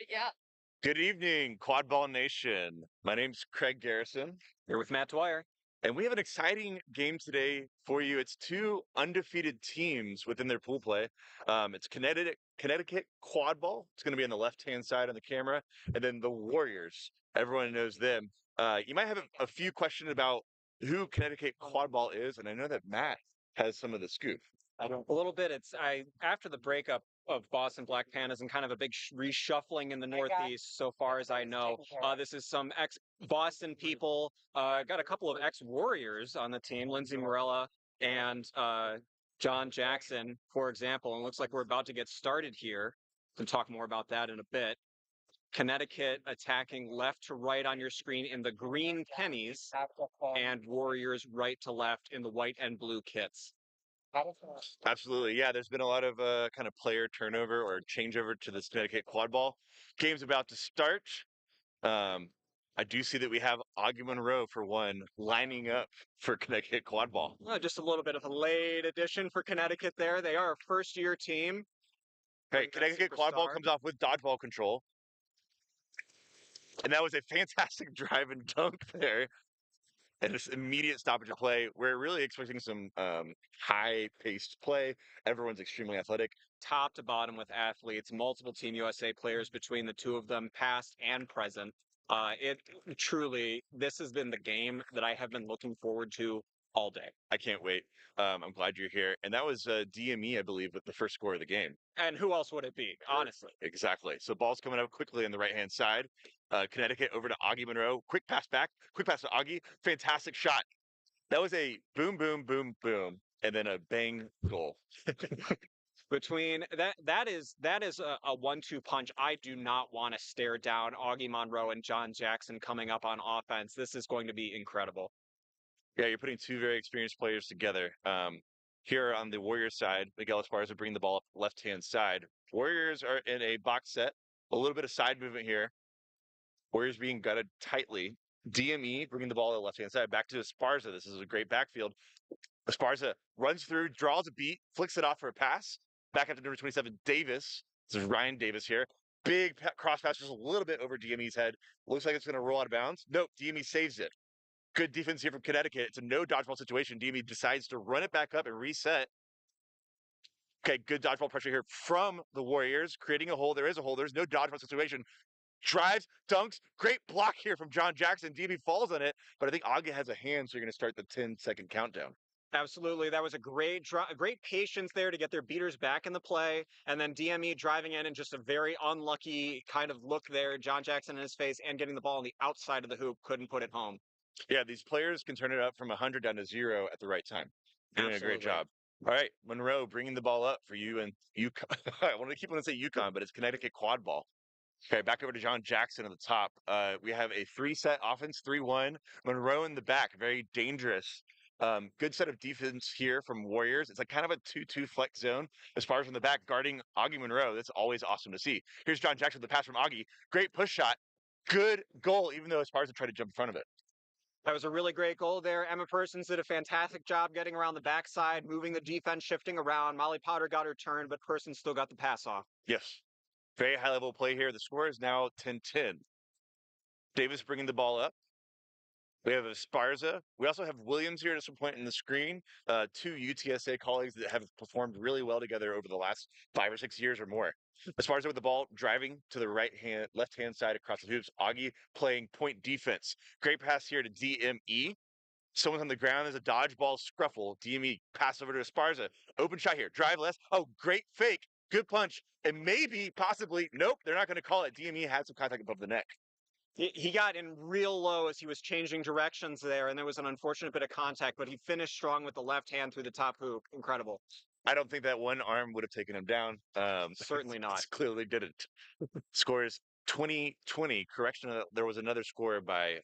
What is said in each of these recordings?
Yeah. Good evening, Quadball Nation. My name's Craig Garrison, Here with Matt Dwyer. and we have an exciting game today for you. It's two undefeated teams within their pool play. It's Connecticut Quadball. It's going to be on the left-hand side on the camera, and then the Warriors. Everyone knows them. You might have a few questions about who Connecticut Quadball is, and I know that Matt has some of the scoop. A little bit. It's I after the breakup of Boston Black Panthers and kind of a big reshuffling in the Northeast, so far as I know. This is some ex-Boston people. Got a couple of ex-Warriors on the team, Lindsey Morella and John Jackson, for example. And it looks like we're about to get started here. We'll talk more about that in a bit. Connecticut attacking left to right on your screen in the green pennies, and Warriors right to left in the white and blue kits. Absolutely. Yeah, there's been a lot of kind of player turnover or changeover to this Connecticut quad ball. Game's about to start. Um, I do see that we have Augie Monroe for one lining up for Connecticut quad ball. Just a little bit of a late addition for Connecticut there. They are a first-year team. Hey, Connecticut quad ball comes off with dodgeball control. And that was a fantastic drive and dunk there. And this immediate stoppage of play. We're really expecting some high-paced play. Everyone's extremely athletic. Top to bottom with athletes, multiple Team USA players between the two of them, past and present. It truly, this has been the game that I have been looking forward to all day. I can't wait. I'm glad you're here. And that was DME, I believe, with the first score of the game. And who else would it be, honestly? Exactly. So ball's coming up quickly on the right-hand side. Connecticut over to Augie Monroe. Quick pass back. Quick pass to Augie. Fantastic shot. That was a boom, boom, boom, boom, and then a bang goal. Between that is a 1-2 punch. I do not want to stare down Augie Monroe and John Jackson coming up on offense. This is going to be incredible. Yeah, you're putting two very experienced players together. Here on the Warriors side, Miguel Esparza bringing the ball up left-hand side. Warriors are in a box set. A little bit of side movement here. Warriors being gutted tightly. DME bringing the ball to the left-hand side. Back to Esparza. This is a great backfield. Esparza runs through, draws a beat, flicks it off for a pass. Back up to number 27, Davis. This is Ryan Davis here. Big cross pass just a little bit over DME's head. Looks like it's going to roll out of bounds. Nope, DME saves it. Good defense here from Connecticut. It's a no dodgeball situation. DME decides to run it back up and reset. Okay, good dodgeball pressure here from the Warriors, creating a hole. There is a hole. There's no dodgeball situation. Drives, dunks, great block here from John Jackson. DB falls on it, but I think Aga has a hand, so you're going to start the 10-second countdown. Absolutely. That was a great patience there to get their beaters back in the play. And then DME driving in and just a very unlucky kind of look there. John Jackson in his face and getting the ball on the outside of the hoop. Couldn't put it home. Yeah, these players can turn it up from 100 down to 0 at the right time. Doing a great job. All right, Monroe bringing the ball up for you and UConn. I want to keep wanting to say UConn, but it's Connecticut quad ball. Okay, back over to John Jackson at the top. We have a three-set offense, 3-1. Monroe in the back, very dangerous. Good set of defense here from Warriors. It's like kind of a 2-2 flex zone as far as from the back guarding Augie Monroe. That's always awesome to see. Here's John Jackson with the pass from Augie. Great push shot. Good goal, even though Esparza tried to jump in front of it. That was a really great goal there. Emma Persons did a fantastic job getting around the backside, moving the defense, shifting around. Molly Potter got her turn, but Persons still got the pass off. Yes. Very high level play here. The score is now 10-10. Davis bringing the ball up. We have Esparza. We also have Williams here at some point in the screen. Two UTSA colleagues that have performed really well together over the last 5 or 6 years or more. Esparza with the ball, driving to the left-hand side across the hoops. Augie playing point defense. Great pass here to DME. Someone's on the ground. There's a dodgeball scruffle. DME pass over to Esparza. Open shot here. Drive left. Oh, great fake. Good punch. And maybe, possibly, nope, they're not going to call it. DME had some contact above the neck. He got in real low as he was changing directions there, and there was an unfortunate bit of contact, but he finished strong with the left hand through the top hoop. Incredible. I don't think that one arm would have taken him down. Certainly not. Clearly didn't. Score is 20-20. Correction, there was another score by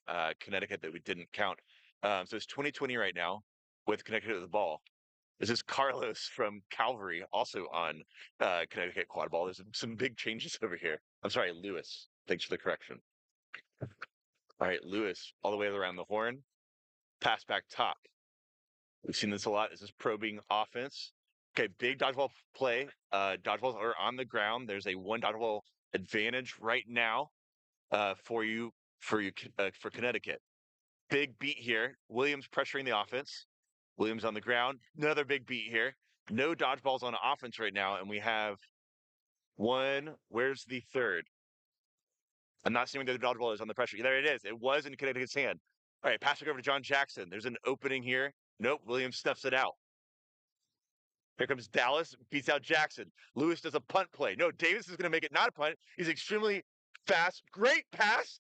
Connecticut that we didn't count. So it's 20-20 right now with Connecticut with the ball. This is Carlos from Calvary, also on Connecticut quad ball. There's some big changes over here. I'm sorry, Lewis. Thanks for the correction. All right, Lewis, all the way around the horn. Pass back top. We've seen this a lot. This is probing offense. Okay, big dodgeball play. Dodgeballs are on the ground. There's a one dodgeball advantage right now for you for Connecticut. Big beat here. Williams pressuring the offense. Williams on the ground. Another big beat here. No dodgeballs on offense right now, and we have one. Where's the third? I'm not seeing where the dodgeball is on the pressure. There it is. It was in Connecticut's hand. All right, pass it over to John Jackson. There's an opening here. Nope, Williams stuffs it out. Here comes Dallas, beats out Jackson. Lewis does a punt play. No, Davis is going to make it not a punt. He's extremely fast. Great pass.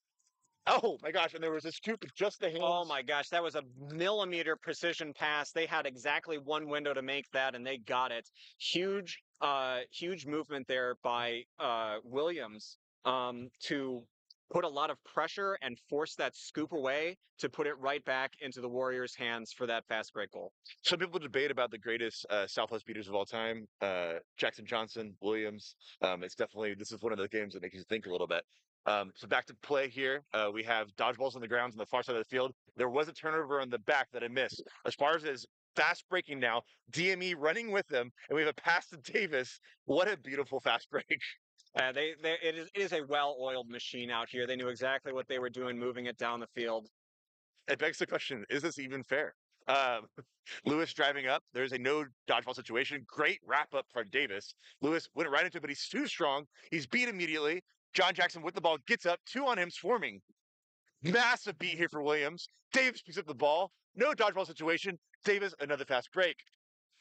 Oh my gosh! And there was a scoop of just the Oh hands. my gosh, that was a millimeter precision pass. They had exactly one window to make that, and they got it. Huge movement there by Williams to put a lot of pressure and force that scoop away to put it right back into the Warriors' hands for that fast break goal. Some people debate about the greatest Southwest beaters of all time, Jackson Johnson, Williams. It's definitely this is one of the games that makes you think a little bit. So back to play here. We have dodgeballs on the grounds on the far side of the field. There was a turnover on the back that I missed. As far as is fast breaking now, DME running with them, and we have a pass to Davis. What a beautiful fast break. It is a well-oiled machine out here. They knew exactly what they were doing, moving it down the field. It begs the question: is this even fair? Um, Lewis driving up. There's a no dodgeball situation. Great wrap up for Davis. Lewis went right into it, but he's too strong. He's beat immediately. John Jackson with the ball gets up. Two on him, swarming. Massive beat here for Williams. Davis picks up the ball. No dodgeball situation. Davis, another fast break.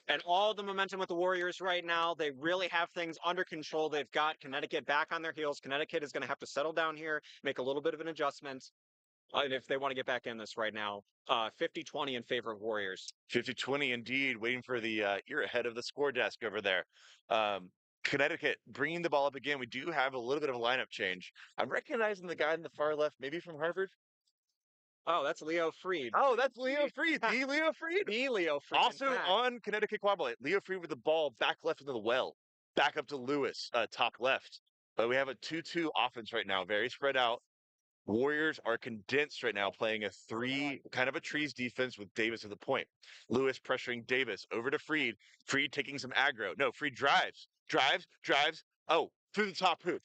And all the momentum with the Warriors right now, they really have things under control. They've got Connecticut back on their heels. Connecticut is going to have to settle down here, make a little bit of an adjustment if they want to get back in this right now. 50-20 in favor of Warriors. 50-20 indeed, waiting for the ear ahead of the score desk over there. Connecticut bringing the ball up again. We do have a little bit of a lineup change. I'm recognizing the guy in the far left, maybe from Harvard. Oh, that's Leo Freed. Oh, that's Leo Freed, the Leo Freed. The Leo Freed. Also on Connecticut Quadball, Leo Freed with the ball back left into the well, back up to Lewis, top left. But we have a 2-2 offense right now, very spread out. Warriors are condensed right now, playing a three kind of a trees defense with Davis at the point. Lewis pressuring Davis over to Freed. Freed taking some aggro. No, Freed drives. Oh, through the top hoop.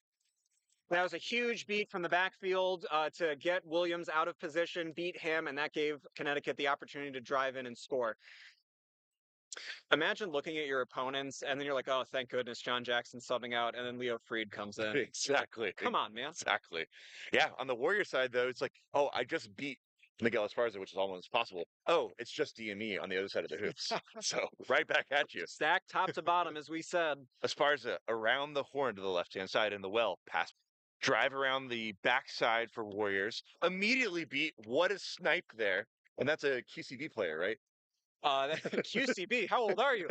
That was a huge beat from the backfield to get Williams out of position, beat him, and that gave Connecticut the opportunity to drive in and score. Imagine looking at your opponents, and then you're like, "Oh, thank goodness, John Jackson's subbing out," and then Leo Freed comes in. Exactly. Come on, man. Exactly. Yeah. On the Warrior side, though, it's like, oh, I just beat Miguel Esparza, which is almost possible. Oh, it's just DME on the other side of the hoops. So right back at you. Stacked top to bottom, as we said. Esparza around the horn to the left-hand side in the well, pass, drive around the backside for Warriors. Immediately beat. What a snipe there. And that's a QCB player, right? QCB. How old are you?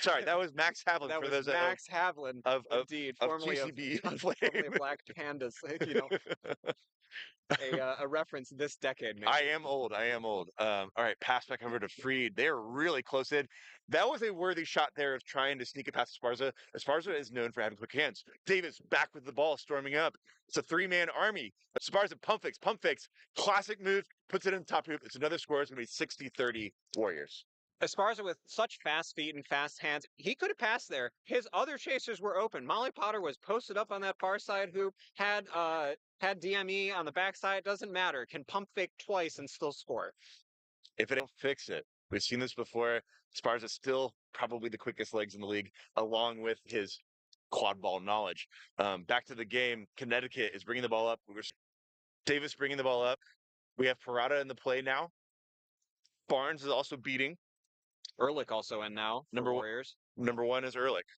Sorry, that was Max Havlin. That for was those Max Havlin, indeed, of formerly QCB formerly of Black Pandas. You know, a reference this decade, maybe. I am old. I am old. All right, pass back over to Freed. They're really close in. That was a worthy shot there of trying to sneak it past Esparza. Esparza is known for having quick hands. Davis back with the ball, storming up. It's a three-man army. Esparza pump fakes. Classic move, puts it in the top hoop. It's another score. It's going to be 60-30 Warriors. Esparza with such fast feet and fast hands, he could have passed there. His other chasers were open. Molly Potter was posted up on that far side hoop, had DME on the backside. Doesn't matter. Can pump fake twice and still score. If it don't fix it, we've seen this before. Esparza still probably the quickest legs in the league, along with his quad ball knowledge. Back to the game. Connecticut is bringing the ball up. Davis bringing the ball up. We have Parada in the play now. Barnes is also beating. Ehrlich also in now for Warriors. Number one is Ehrlich.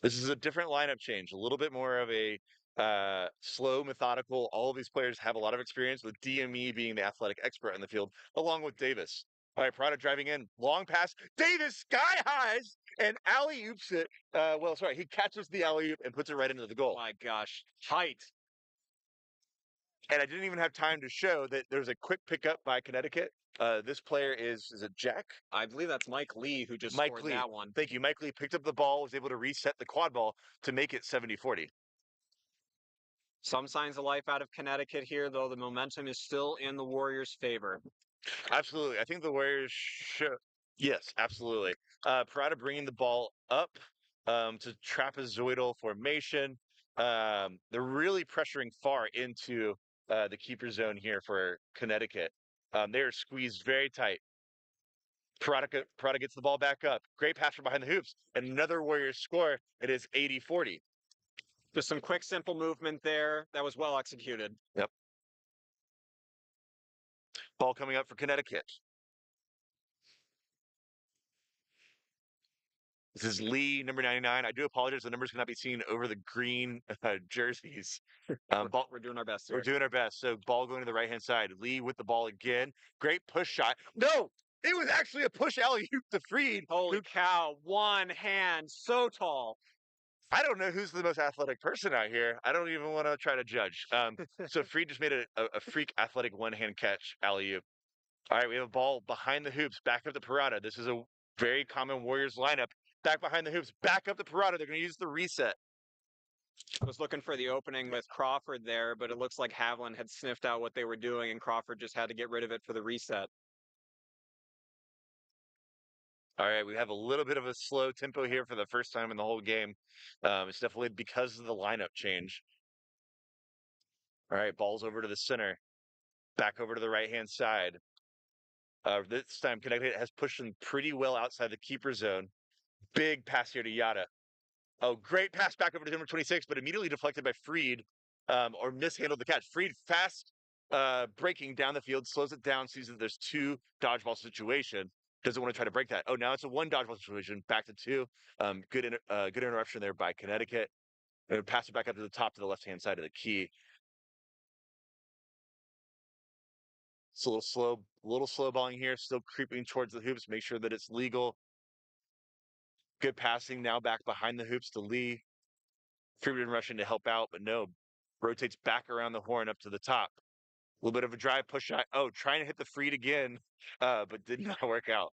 This is a different lineup change, a little bit more of a slow, methodical. All of these players have a lot of experience, with DME being the athletic expert in the field, along with Davis. All right, Prada driving in, long pass. Davis sky highs and alley oops it. He catches the alley oop and puts it right into the goal. Oh my gosh, height. And I didn't even have time to show that there's a quick pickup by Connecticut. This player is it Jack? I believe that's Mike Lee who just scored that one. Thank you. Mike Lee picked up the ball, was able to reset the quad ball to make it 70-40. Some signs of life out of Connecticut here, though the momentum is still in the Warriors' favor. Absolutely. I think the Warriors should. Yes, absolutely. Parada bringing the ball up. to trapezoidal formation. They're really pressuring far into the keeper zone here for Connecticut. They are squeezed very tight. Parada gets the ball back up. Great pass from behind the hoops. And another Warriors score. It is 80-40. Just some quick, simple movement there. That was well executed. Yep. Ball coming up for Connecticut. This is Lee, number 99. I do apologize. The numbers cannot be seen over the green jerseys. We're doing our best here. We're doing our best. So ball going to the right-hand side. Lee with the ball again. Great push shot. No! It was actually a push alley-oop to Freed. Holy cow. One hand. So tall. I don't know who's the most athletic person out here. I don't even want to try to judge. So Freed just made a freak athletic one-hand catch alley-oop. All right, we have a ball behind the hoops, back up to Parada. This is a very common Warriors lineup. Back behind the hoops, back up to Parada. They're going to use the reset. I was looking for the opening with Crawford there, but it looks like Havlin had sniffed out what they were doing, and Crawford just had to get rid of it for the reset. All right, we have a little bit of a slow tempo here for the first time in the whole game. It's definitely because of the lineup change. All right, ball's over to the center, back over to the right-hand side. This time, Connecticut has pushed them pretty well outside the keeper zone. Big pass here to Yada. Oh, great pass back over to number 26, but immediately deflected by Freed, or mishandled the catch. Freed fast breaking down the field, slows it down, sees that there's two dodgeball situation. Doesn't want to try to break that. Oh, now it's a one dodgeball situation, back to two. Good interruption there by Connecticut. And pass it back up to the top to the left-hand side of the key. It's a little slow balling here, still creeping towards the hoops. Make sure that it's legal. Good passing now back behind the hoops to Lee. Freeman rushing to help out, but no. Rotates back around the horn up to the top. A little bit of a drive push shot. Oh, trying to hit the Freed again, but did not work out.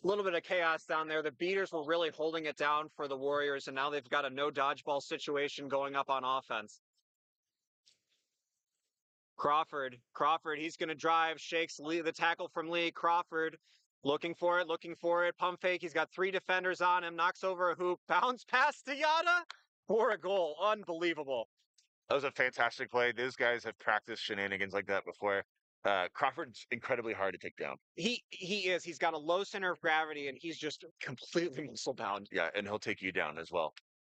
A little bit of chaos down there. The beaters were really holding it down for the Warriors, and now they've got a no dodgeball situation going up on offense. Crawford, he's going to drive, shakes Lee, the tackle from Lee. Crawford looking for it, pump fake. He's got three defenders on him, knocks over a hoop, bounce pass to Yada for a goal. Unbelievable. That was a fantastic play. Those guys have practiced shenanigans like that before. Crawford's incredibly hard to take down. He is. He's got a low center of gravity, and he's just completely muscle bound. Yeah, and he'll take you down as well.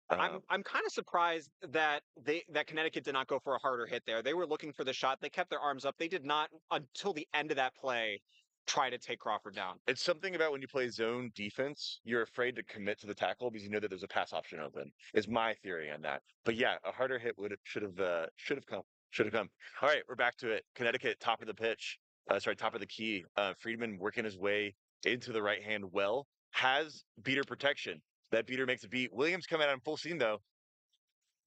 I'm kind of surprised that Connecticut did not go for a harder hit there. They were looking for the shot. They kept their arms up. They did not until the end of that play try to take Crawford down. It's something about when you play zone defense, you're afraid to commit to the tackle because you know that there's a pass option open. Is my theory on that. But yeah, a harder hit should have come. All right, we're back to it. Connecticut, top of the pitch. Top of the key. Friedman working his way into the right hand well. Has beater protection. That beater makes a beat. Williams coming out in full scene though.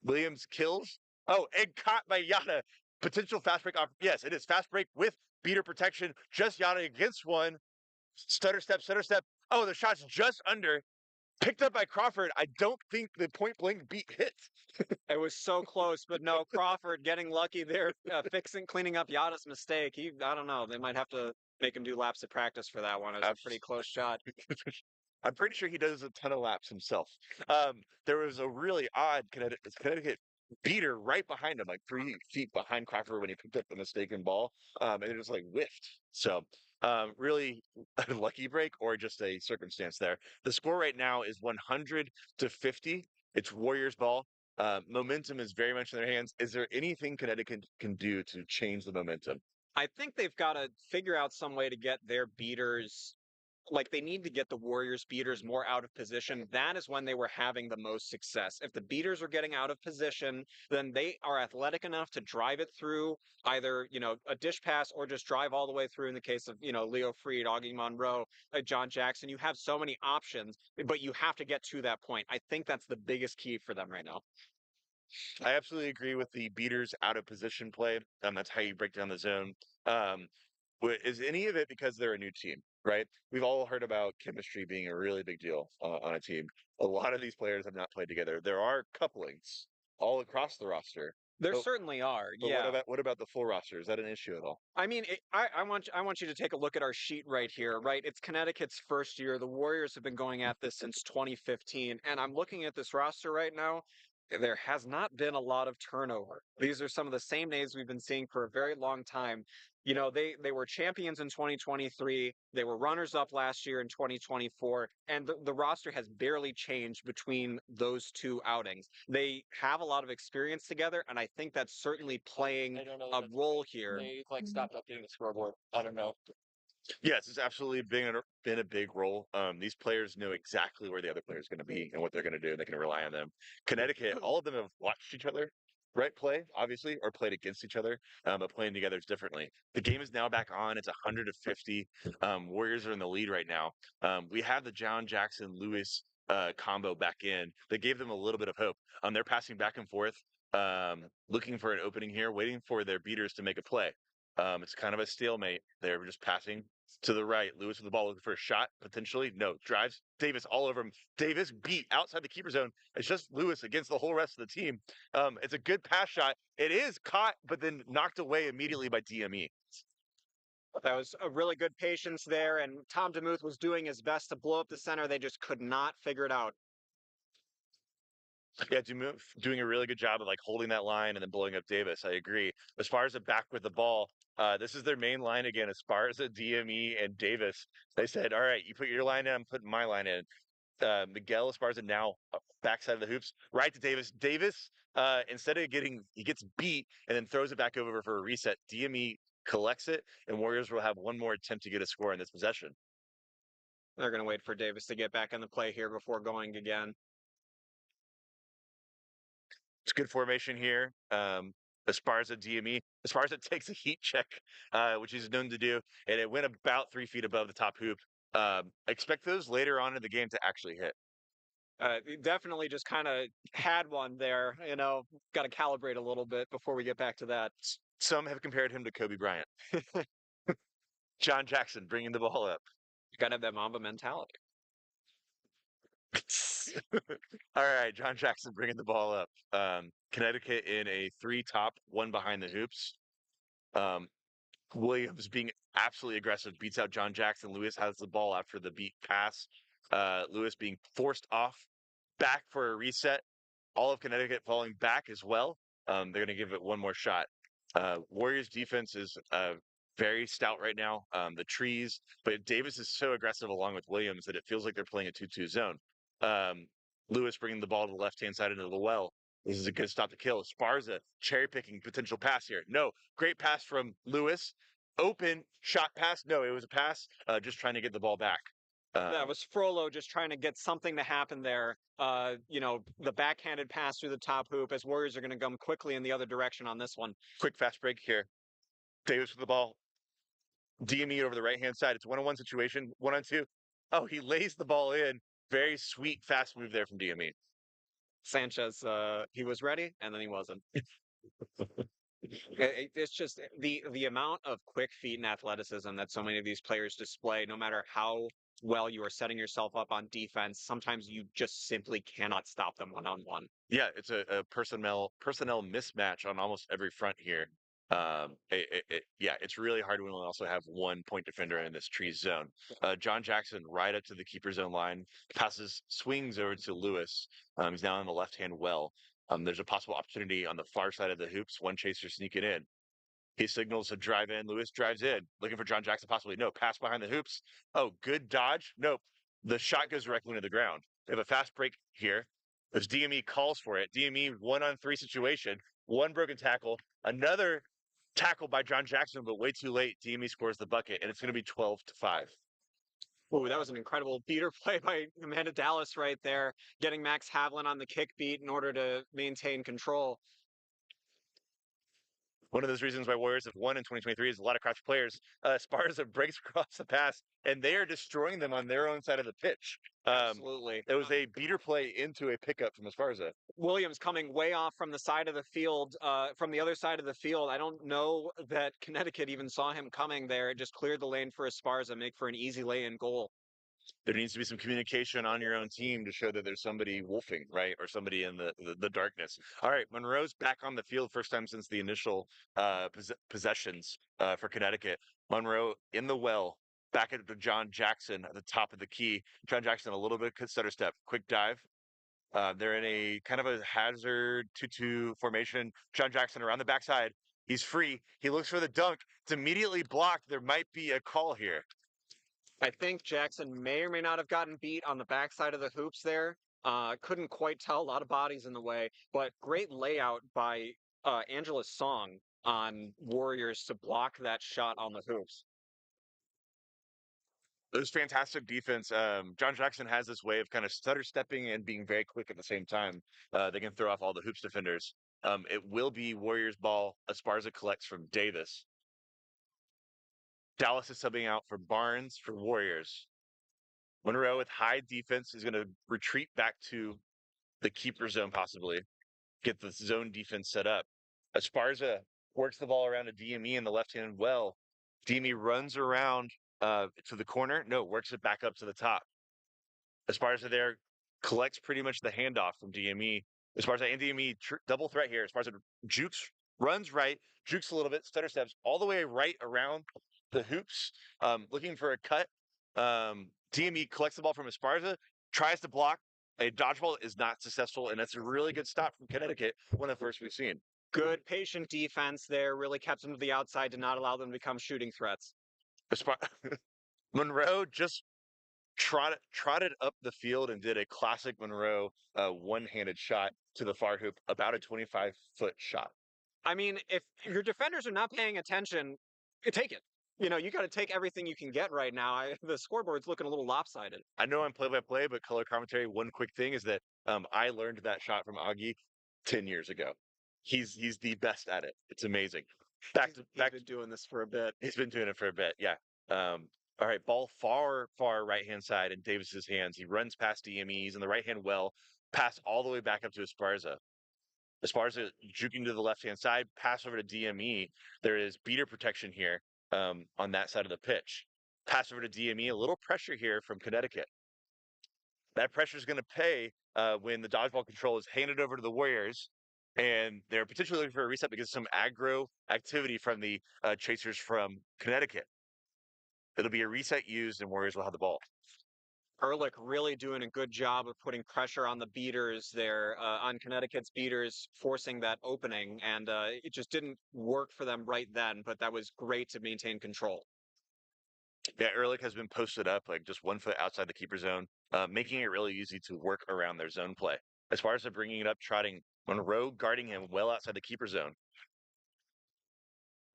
Williams kills. Oh, and caught by Yada. Potential fast break. Yes, it is fast break with beater protection. Just Yada against one. Stutter step. Oh, the shot's just under. Picked up by Crawford. I don't think the point blank beat hit. It was so close, but no, Crawford getting lucky there, cleaning up Yada's mistake. I don't know. They might have to make him do laps of practice for that one. It was a pretty close shot. I'm pretty sure he does a ton of laps himself. There was a really odd Connecticut beater right behind him, like 3 feet behind Crawford when he picked up the mistaken ball, and it just like whiffed. So really a lucky break or just a circumstance there. The score right now is 100-50. It's Warriors ball. Momentum is very much in their hands. Is there anything Connecticut can do to change the momentum? I think they've got to figure out some way to get their beaters, like they need to get the Warriors beaters more out of position. That is when they were having the most success. If the beaters are getting out of position, then they are athletic enough to drive it through either, a dish pass or just drive all the way through in the case of, Leo Freed, Augie Monroe, John Jackson. You have so many options, but you have to get to that point. I think that's the biggest key for them right now. I absolutely agree with the beaters out of position play. That's how you break down the zone. Is any of it because they're a new team, right? We've all heard about chemistry being a really big deal on a team. A lot of these players have not played together. There are couplings all across the roster, There But certainly are. but Yeah. what about the full roster? Is that an issue at all? I mean, I want you to take a look at our sheet right here, right? It's Connecticut's first year. The Warriors have been going at this since 2015, and I'm looking at this roster right now. There has not been a lot of turnover. These are some of the same names we've been seeing for a very long time. You know, they were champions in 2023. They were runners up last year in 2024, and the roster has barely changed between those two outings. They have a lot of experience together, and I think that's certainly playing a role here. They like stopped updating the scoreboard. I don't know. Yes, it's absolutely been a big role. These players know exactly where the other player is going to be and what they're going to do, and they can rely on them. Connecticut, all of them have watched each other, right? Play obviously, or played against each other, but playing together is differently. The game is now back on. It's 100 to 50. Warriors are in the lead right now. We have the John Jackson Lewis combo back in. That gave them a little bit of hope. They're passing back and forth, looking for an opening here, waiting for their beaters to make a play. It's kind of a stalemate. They're just passing to the right. Lewis with the ball looking for a shot, potentially. No, drives. Davis all over him. Davis beat outside the keeper zone. It's just Lewis against the whole rest of the team. It's a good pass shot. It is caught, but then knocked away immediately by DME. That was a really good patience there, and Tom DeMuth was doing his best to blow up the center. They just could not figure it out. Yeah, doing a really good job of like holding that line and then blowing up Davis. I agree. As far as the back with the ball, this is their main line again. As far as the DME and Davis, they said, "All right, you put your line in, I'm putting my line in." Miguel Esparza now backside of the hoops, right to Davis. Davis, instead of he gets beat and then throws it back over for a reset. DME collects it, and Warriors will have one more attempt to get a score in this possession. They're going to wait for Davis to get back in the play here before going again. It's good formation here. Esparza DME. Esparza takes a heat check, which he's known to do, and it went about 3 feet above the top hoop. Expect those later on in the game to actually hit. Definitely just kind of had one there. Got to calibrate a little bit before we get back to that. Some have compared him to Kobe Bryant. John Jackson bringing the ball up. Got to have that Mamba mentality. All right, John Jackson bringing the ball up. Connecticut in a three top, one behind the hoops. Um, Williams being absolutely aggressive, beats out John Jackson. Lewis has the ball after the beat pass. Lewis being forced off, back for a reset. All of Connecticut falling back as well. They're going to give it one more shot. Warriors defense is very stout right now. The trees, but Davis is so aggressive along with Williams that it feels like they're playing a 2-2 zone. Um, Lewis bringing the ball to the left-hand side into the well. This is a good stop to kill. Sparza cherry picking potential pass here. No, great pass from Lewis. Open shot pass. No, it was a pass. Just trying to get the ball back. That was Frollo just trying to get something to happen there. The backhanded pass through the top hoop as Warriors are going to come quickly in the other direction on this one. Quick fast break here. Davis with the ball. DME over the right hand side. It's 1-on-1 situation. 1-on-2. Oh, he lays the ball in. Very sweet, fast move there from DME. Sanchez, he was ready and then he wasn't. It's just the amount of quick feet and athleticism that so many of these players display, no matter how well you are setting yourself up on defense, sometimes you just simply cannot stop them one on one. Yeah, it's a personnel mismatch on almost every front here. Yeah, it's really hard when we also have one point defender in this tree zone. John Jackson right up to the keeper zone line, passes, swings over to Lewis. He's now on the left hand well. There's a possible opportunity on the far side of the hoops. One chaser sneaking in. He signals a drive in. Lewis drives in, looking for John Jackson possibly. No, pass behind the hoops. Oh, good dodge. Nope. The shot goes directly into the ground. They have a fast break here. As DME calls for it, DME 1-on-3 situation, one broken tackle, another tackle by John Jackson, but way too late. DME scores the bucket, and it's going to be 12-5. Oh, that was an incredible beater play by Amanda Dallas right there, getting Max Havlin on the kick beat in order to maintain control. One of those reasons why Warriors have won in 2023 is a lot of crouch players. Sparza breaks across the pass, and they are destroying them on their own side of the pitch. Absolutely. It was a beater play into a pickup from Esparza. Williams coming way off from the side of the field, from the other side of the field. I don't know that Connecticut even saw him coming there. It just cleared the lane for Esparza, make for an easy lay-in goal. There needs to be some communication on your own team to show that there's somebody wolfing, right? Or somebody in the darkness. All right, Monroe's back on the field, first time since the initial possessions for Connecticut. Monroe in the well, back at John Jackson at the top of the key. John Jackson, a little bit of stutter step, quick dive. They're in a kind of a hazard 2-2 formation. John Jackson around the backside. He's free. He looks for the dunk. It's immediately blocked. There might be a call here. I think Jackson may or may not have gotten beat on the backside of the hoops there. Couldn't quite tell, a lot of bodies in the way, but great layout by Angela's Song on Warriors to block that shot on the hoops. It was fantastic defense. John Jackson has this way of kind of stutter stepping and being very quick at the same time. They can throw off all the hoops defenders. It will be Warriors ball. Esparza collects from Davis. Dallas is subbing out for Barnes for Warriors. Monroe with high defense is going to retreat back to the keeper zone, possibly get the zone defense set up. Esparza works the ball around a DME in the left hand well. DME runs around to the corner. No, works it back up to the top. Esparza there collects pretty much the handoff from DME. Esparza and DME double threat here. Esparza jukes, runs right, jukes a little bit, stutter steps all the way right around the hoops, looking for a cut. DME collects the ball from Esparza, tries to block. A dodgeball is not successful, and that's a really good stop from Connecticut, one of the first we've seen. Good patient defense there, really kept them to the outside, did not allow them to become shooting threats. Monroe just trotted up the field and did a classic Monroe one-handed shot to the far hoop, about a 25-foot shot. I mean, if your defenders are not paying attention, take it. You got to take everything you can get right now. The scoreboard's looking a little lopsided. I know I'm play-by-play, but color commentary. One quick thing is that I learned that shot from Augie 10 years ago. He's the best at it. It's amazing. He's been doing this for a bit. He's been doing it for a bit. Yeah. All right, ball far right hand side in Davis's hands. He runs past DME. He's in the right hand well, pass all the way back up to Esparza. Esparza juking to the left hand side, pass over to DME. There is beater protection here on that side of the pitch. Pass over to DME. A little pressure here from Connecticut. That pressure is going to pay when the dodgeball control is handed over to the Warriors, and they're potentially looking for a reset because of some aggro activity from the chasers from Connecticut. It'll be a reset used, and Warriors will have the ball. Ehrlich really doing a good job of putting pressure on the beaters there, on Connecticut's beaters, forcing that opening, and it just didn't work for them right then, but that was great to maintain control. Yeah, Ehrlich has been posted up like just 1 foot outside the keeper zone, making it really easy to work around their zone play. As far as bringing it up, trotting Monroe guarding him well outside the keeper zone.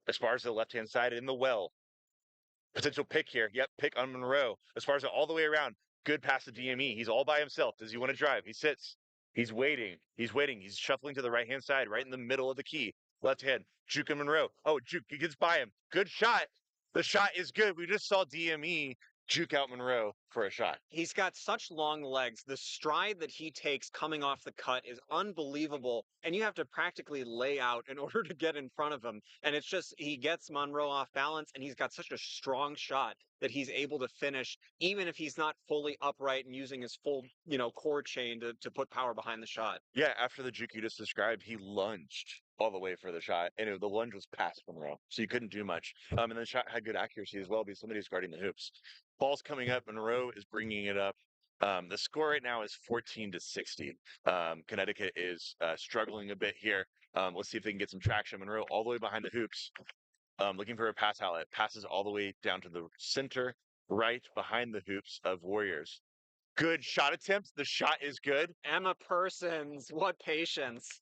As far as the left-hand side in the well, potential pick here. Yep, pick on Monroe. As far as all the way around, good pass to DME. He's all by himself. Does he want to drive? He sits. He's waiting. He's waiting. He's shuffling to the right-hand side, right in the middle of the key. Left hand. Juke and Monroe. Oh, Juke. He gets by him. Good shot. The shot is good. We just saw DME juke out Monroe for a shot. He's got such long legs. The stride that he takes coming off the cut is unbelievable. And you have to practically lay out in order to get in front of him. And it's just, he gets Monroe off balance, and he's got such a strong shot that he's able to finish, even if he's not fully upright and using his full, core chain to put power behind the shot. Yeah, after the juke you just described, he lunged all the way for the shot, and the lunge was past Monroe, so you couldn't do much. And the shot had good accuracy as well because somebody was guarding the hoops. Ball's coming up, Monroe is bringing it up. The score right now is 14-60. Connecticut is struggling a bit here. Let's see if they can get some traction. Monroe all the way behind the hoops, looking for a pass outlet. Passes all the way down to the center, right behind the hoops of Warriors. Good shot attempt. The shot is good. Emma Persons, what patience.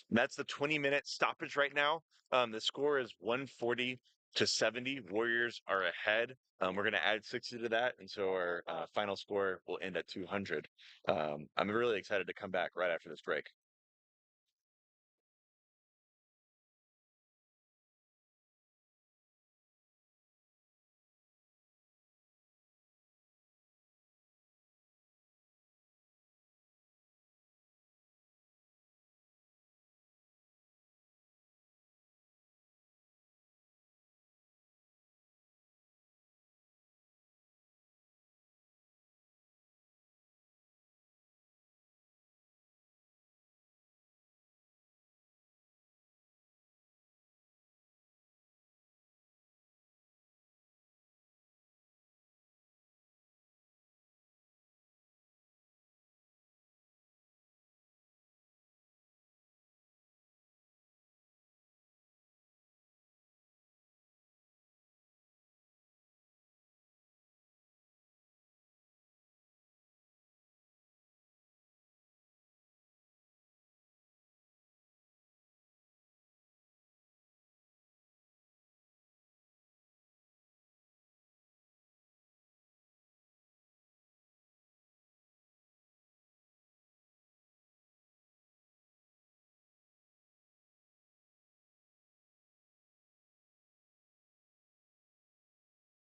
That's the 20-minute stoppage right now. The score is 140-70. Warriors are ahead. We're going to add 60 to that, and so our final score will end at 200. I'm really excited to come back right after this break.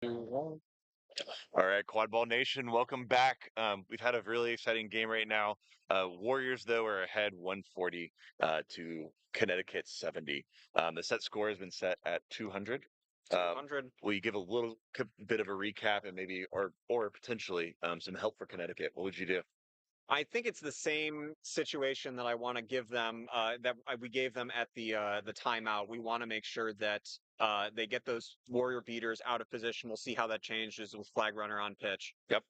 All right, Quadball Nation, welcome back. We've had a really exciting game right now. Warriors, though, are ahead 140 to Connecticut 70. The set score has been set at 200. Um, 200. will you give a little bit of a recap and maybe, or potentially, some help for Connecticut? What would you do? I think it's the same situation that I want to give them we gave them at the timeout. We want to make sure that they get those warrior beaters out of position. We'll see how that changes with flag runner on pitch. Yep.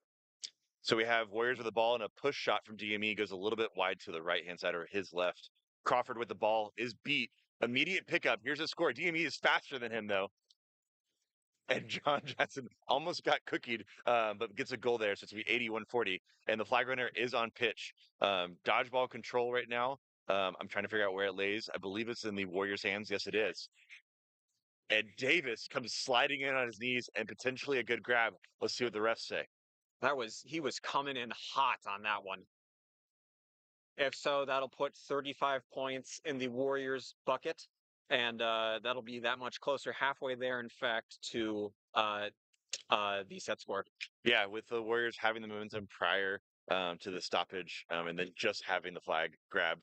So we have Warriors with the ball and a push shot from DME goes a little bit wide to the right hand side or his left. Crawford with the ball is beat. Immediate pickup. Here's a score. DME is faster than him though. And John Jackson almost got cookied, but gets a goal there. So it's going to be 81-40. And the flag runner is on pitch. Dodgeball control right now. I'm trying to figure out where it lays. I believe it's in the Warriors' hands. Yes, it is. And Davis comes sliding in on his knees and potentially a good grab. Let's see what the refs say. He was coming in hot on that one. If so, that'll put 35 points in the Warriors bucket, and that'll be that much closer, halfway there, in fact, to the set score. Yeah, with the Warriors having the momentum prior to the stoppage, and then just having the flag grab,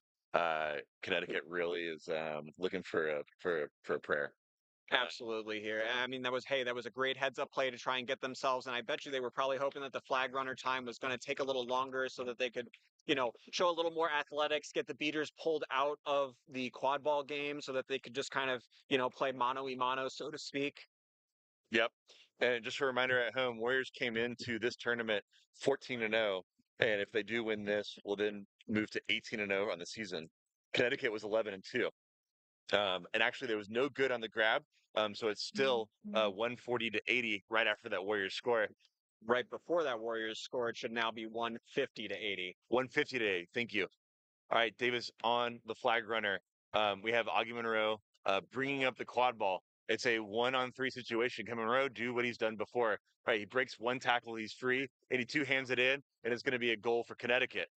Connecticut really is looking for a prayer. Absolutely here. I mean, that was a great heads up play to try and get themselves. And I bet you they were probably hoping that the flag runner time was going to take a little longer so that they could, show a little more athletics, get the beaters pulled out of the quad ball game so that they could just kind of, play mano y mano, so to speak. Yep. And just a reminder at home, Warriors came into this tournament 14-0, and if they do win this, will then move to 18-0 on the season. Connecticut was 11-2. And actually, there was no good on the grab. So it's still 140 to 80 right after that Warriors score. Right before that Warriors score, it should now be 150 to 80. 150 to 80. Thank you. All right, Davis on the flag runner. We have Augie Monroe bringing up the quad ball. It's a 1-on-3 situation. Can Monroe do what he's done before? Right, he breaks one tackle, he's free. 82 hands it in, and it's going to be a goal for Connecticut.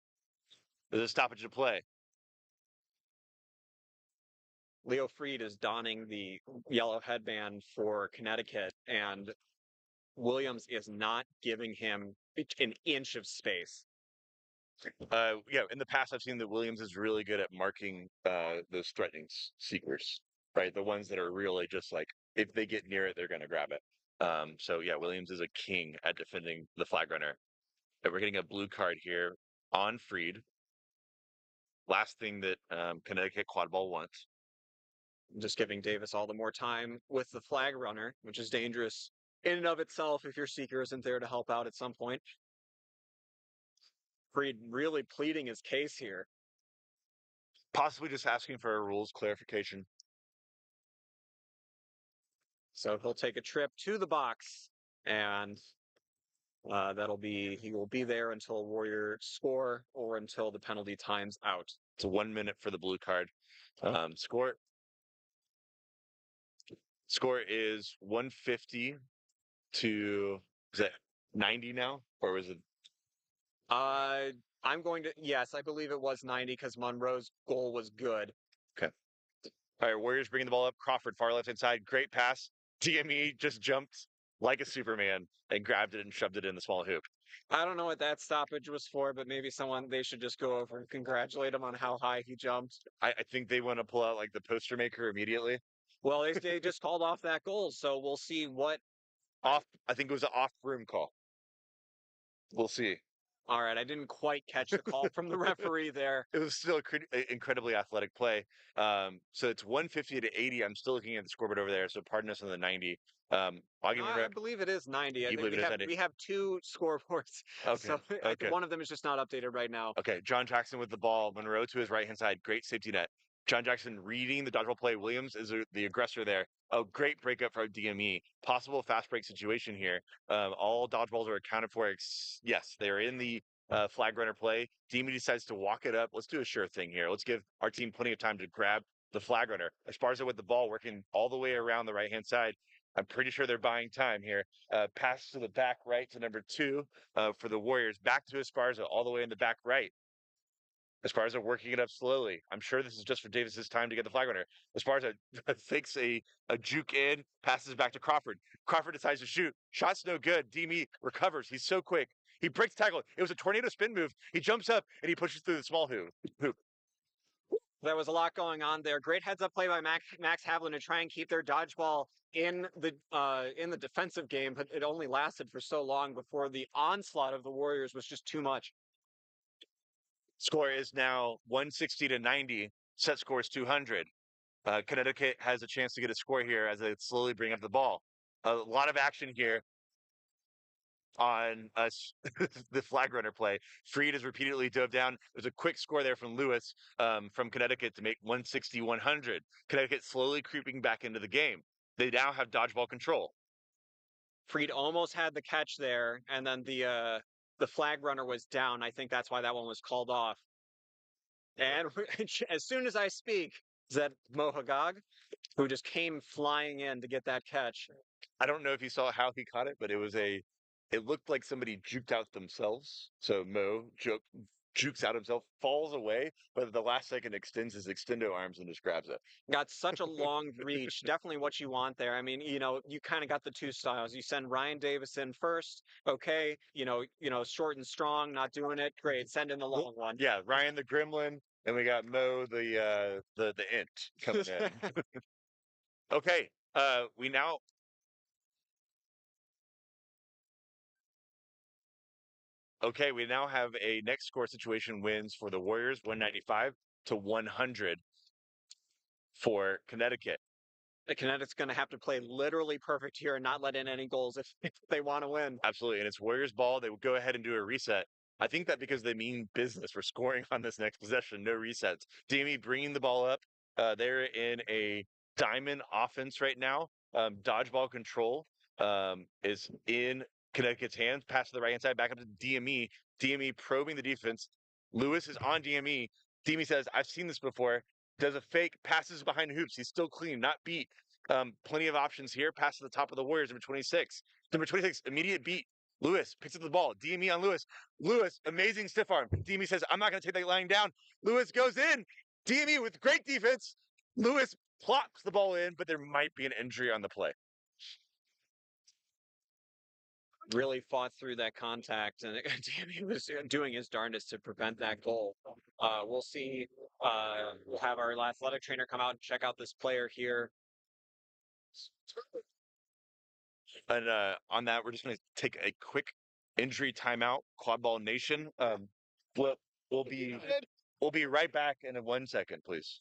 There's a stoppage of play. Leo Freed is donning the yellow headband for Connecticut, and Williams is not giving him an inch of space. Yeah, in the past, I've seen that Williams is really good at marking those threatening seekers, right? The ones that are really just like, if they get near it, they're going to grab it. So yeah, Williams is a king at defending the flag runner. And we're getting a blue card here on Freed. Last thing that Connecticut Quadball wants. Just giving Davis all the more time with the flag runner, which is dangerous in and of itself if your seeker isn't there to help out at some point. Freed really pleading his case here. Possibly just asking for a rules clarification. So he'll take a trip to the box, and he will be there until Warrior score or until the penalty time's out. It's 1 minute for the blue card. Score is 150 to, is that 90 now? Or was it? Uh, yes, I believe it was 90 because Monroe's goal was good. Okay. All right, Warriors bringing the ball up. Crawford, far left hand side. Great pass. DME just jumped like a Superman and grabbed it and shoved it in the small hoop. I don't know what that stoppage was for, but maybe they should just go over and congratulate him on how high he jumped. I think they want to pull out like the poster maker immediately. Well, they just called off that goal, so we'll see what. I think it was an off room call. We'll see. All right, I didn't quite catch the call from the referee there. It was still incredibly athletic play. So it's 150 to 80. I'm still looking at the scoreboard over there. So pardon us on the 90. I believe it is 90. You believe it is 90? We have two scoreboards, Okay. so Okay. one of them is just not updated right now. Okay. John Jackson with the ball. Monroe to his right hand side. Great safety net. John Jackson reading the dodgeball play. Williams is the aggressor there. Oh, great breakup for DME. Possible fast break situation here. All dodgeballs are accounted for. Yes, they are in the flag runner play. DME decides to walk it up. Let's do a sure thing here. Let's give our team plenty of time to grab the flag runner. Esparza with the ball working all the way around the right hand side. I'm pretty sure they're buying time here. Pass to the back right to number 2 for the Warriors. Back to Esparza all the way in the back right. Esparza working it up slowly. I'm sure this is just for Davis's time to get the flag runner. Esparza fakes a juke in, passes back to Crawford. Crawford decides to shoot. Shot's no good. Demi recovers. He's so quick. He breaks tackle. It was a tornado spin move. He jumps up and he pushes through the small hoop. There was a lot going on there. Great heads up play by Max Havlin to try and keep their dodgeball in the defensive game, but it only lasted for so long before the onslaught of the Warriors was just too much. Score is now 160 to 90. Set score is 200. Connecticut has a chance to get a score here as they slowly bring up the ball. A lot of action here on us, the flag runner play. Freed has repeatedly dove down. There's a quick score there from Lewis from Connecticut to make 160 100. Connecticut slowly creeping back into the game. They now have dodgeball control. Freed almost had the catch there, and then the flag runner was down. I think that's why that one was called off. And as soon as I speak, is that Mohagog, who just came flying in to get that catch. I don't know if you saw how he caught it, but it looked like somebody juked out themselves. So jukes out himself, falls away, but at the last second extends his extendo arms and just grabs it. Got such a long reach. Definitely what you want there. I mean, you kind of got the two styles. You send Ryan Davis in first. Okay, short and strong, not doing it. Great. Send in the long one. Yeah, Ryan the Gremlin, and we got Mo the Int coming in. Okay, we now we now have a next score situation wins for the Warriors 195 to 100 for Connecticut. The Connecticut's going to have to play literally perfect here and not let in any goals if they want to win. Absolutely. And it's Warriors ball. They would go ahead and do a reset. I think that because they mean business, we're scoring on this next possession, no resets. Dami bringing the ball up. They're in a diamond offense right now. Dodgeball control is in Connecticut's hands. Pass to the right hand side, back up to DME. DME probing the defense. Lewis is on DME. DME says, I've seen this before. Does a fake, passes behind hoops. He's still clean, not beat. Plenty of options here. Pass to the top of the Warriors, number 26. Number 26, immediate beat. Lewis picks up the ball. DME on Lewis. Lewis, amazing stiff arm. DME says, I'm not going to take that lying down. Lewis goes in. DME with great defense. Lewis plops the ball in, but there might be an injury on the play. Really fought through that contact, and he was doing his darndest to prevent that goal. We'll see. We'll have our athletic trainer come out and check out this player here. And on that, we're just going to take a quick injury timeout. Quadball Nation. We'll, we'll be we'll be right back in 1 second, please.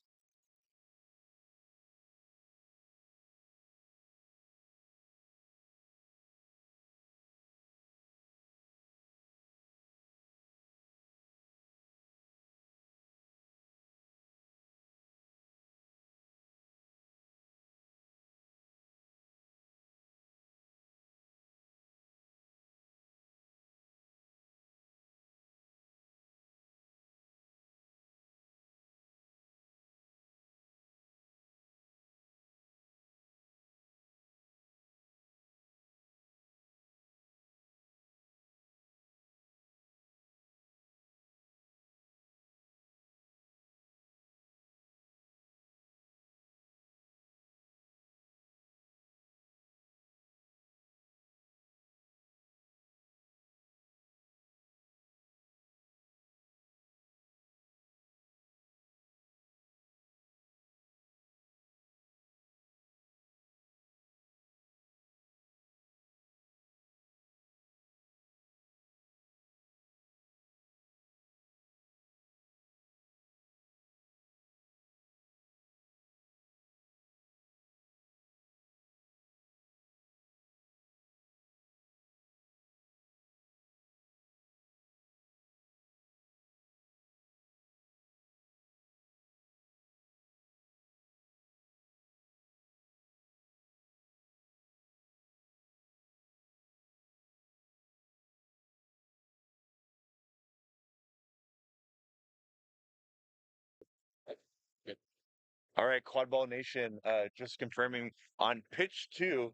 All right, Quadball Nation, just confirming on pitch two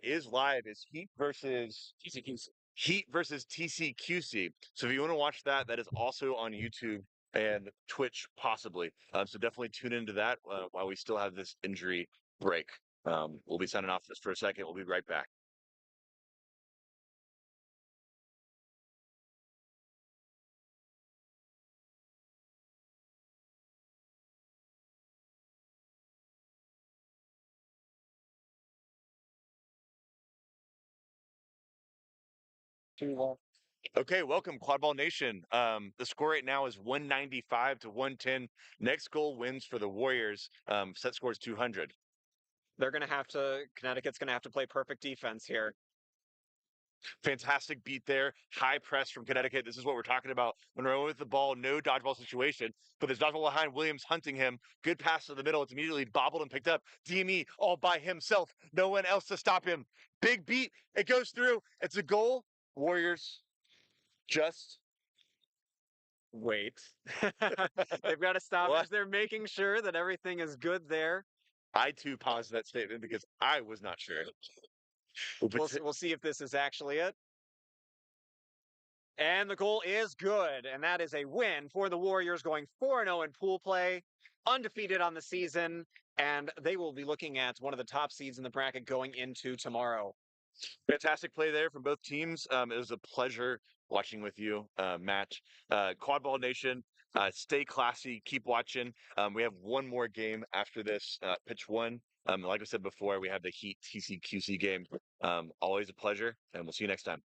is live. Is Heat versus TCQC. So if you want to watch that, that is also on YouTube and Twitch possibly. So definitely tune into that while we still have this injury break. We'll be signing off this for a second. We'll be right back. Okay, welcome, Quadball Nation. The score right now is 195 to 110. Next goal wins for the Warriors. Set score is 200. Connecticut's going to have to play perfect defense here. Fantastic beat there. High press from Connecticut. This is what we're talking about. Monroe with the ball, no dodgeball situation, but there's dodgeball behind. Williams hunting him. Good pass to the middle. It's immediately bobbled and picked up. DME all by himself. No one else to stop him. Big beat. It goes through. It's a goal. Warriors just Wait. They've got to stop what? as they're making sure that everything is good there. I too paused that statement because I was not sure. We'll see if this is actually it. And the goal is good. And that is a win for the Warriors, going 4-0 in pool play, undefeated on the season. And they will be looking at one of the top seeds in the bracket going into tomorrow. Fantastic play there from both teams. It was a pleasure watching with you, Matt. Quadball Nation, stay classy. Keep watching. We have one more game after this, pitch one. Like I said before, we have the Heat TCQC game. Always a pleasure, and we'll see you next time.